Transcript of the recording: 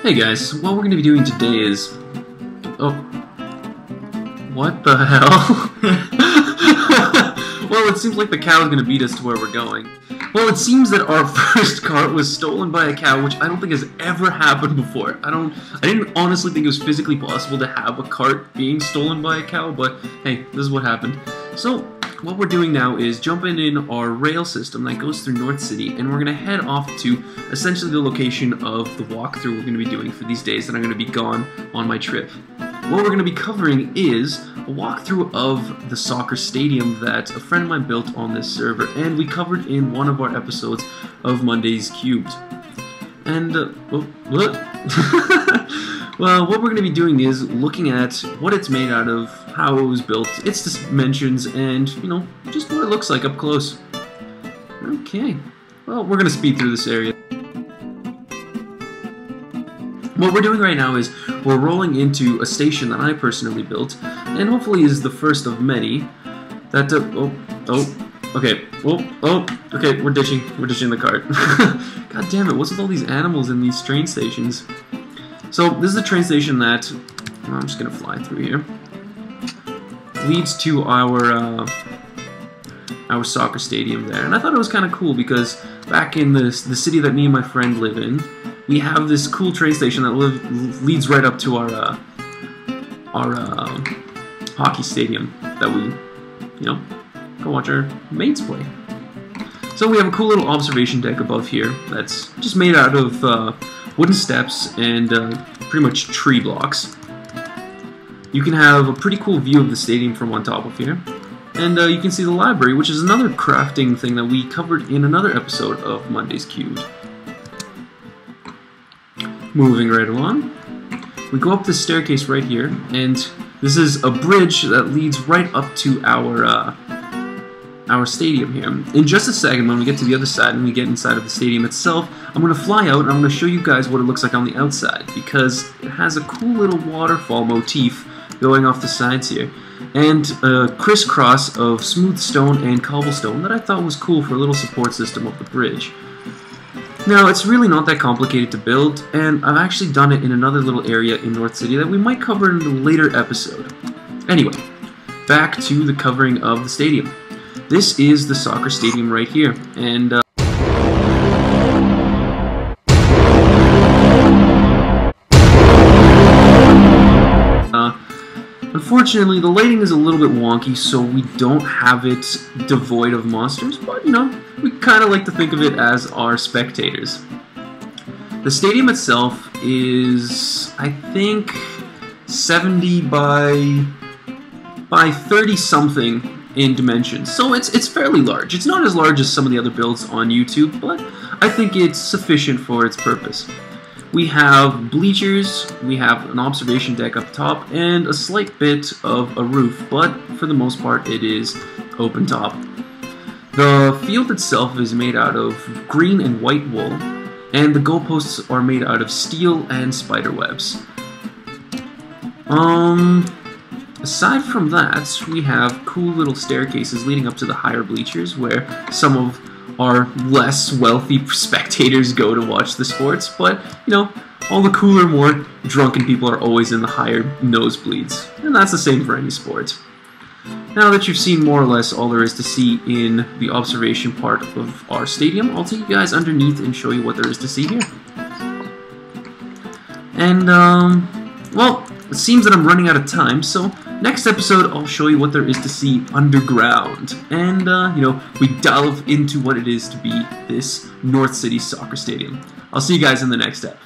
Hey guys, what we're going to be doing today is... Oh. What the hell? Well, it seems like the cow is going to beat us to where we're going. Well, it seems that our first cart was stolen by a cow, which I don't think has ever happened before. I didn't honestly think it was physically possible to have a cart being stolen by a cow, but hey, this is what happened. So, what we're doing now is jumping in our rail system that goes through North City, and we're going to head off to essentially the location of the walkthrough we're going to be doing for these days that I'm going to be gone on my trip. What we're going to be covering is a walkthrough of the soccer stadium that a friend of mine built on this server, and we covered in one of our episodes of Monday's Cubed. And, well, what we're going to be doing is looking at what it's made out of, how it was built, its dimensions, and, you know, just what it looks like up close. Okay, well, we're going to speed through this area. What we're doing right now is we're rolling into a station that I personally built, and hopefully is the first of many that, okay, we're ditching the cart. God damn it, what's with all these animals in these train stations? So, this is a train station that, I'm just gonna fly through here, leads to our soccer stadium there. And I thought it was kind of cool because back in the city that me and my friend live in, we have this cool train station that leads right up to our hockey stadium that we, you know, go watch our mates play. So we have a cool little observation deck above here that's just made out of wooden steps and pretty much tree blocks. You can have a pretty cool view of the stadium from on top of here. And you can see the library, which is another crafting thing that we covered in another episode of Monday's Cubed. Moving right along, we go up this staircase right here, and this is a bridge that leads right up to our stadium here. In just a second, when we get to the other side and we get inside of the stadium itself, I'm going to fly out and I'm going to show you guys what it looks like on the outside, because it has a cool little waterfall motif going off the sides here, and a crisscross of smooth stone and cobblestone that I thought was cool for a little support system of the bridge. Now, it's really not that complicated to build, and I've actually done it in another little area in North City that we might cover in a later episode. Anyway, back to the covering of the stadium. This is the soccer stadium right here, and unfortunately, the lighting is a little bit wonky, so we don't have it devoid of monsters, but, you know, we kind of like to think of it as our spectators. The stadium itself is, I think, 70 by 30-something in dimensions, so it's fairly large. It's not as large as some of the other builds on YouTube, but I think it's sufficient for its purpose. We have bleachers, we have an observation deck up top, and a slight bit of a roof, but for the most part it is open top. The field itself is made out of green and white wool, and the goalposts are made out of steel and spider webs. Aside from that, we have cool little staircases leading up to the higher bleachers where some of our less wealthy spectators go to watch the sports, but, you know, all the cooler, more drunken people are always in the higher nosebleeds, and that's the same for any sport. Now that you've seen more or less all there is to see in the observation part of our stadium, I'll take you guys underneath and show you what there is to see here. And, well, it seems that I'm running out of time, so next episode I'll show you what there is to see underground. And, you know, we delve into what it is to be this North City soccer stadium. I'll see you guys in the next step.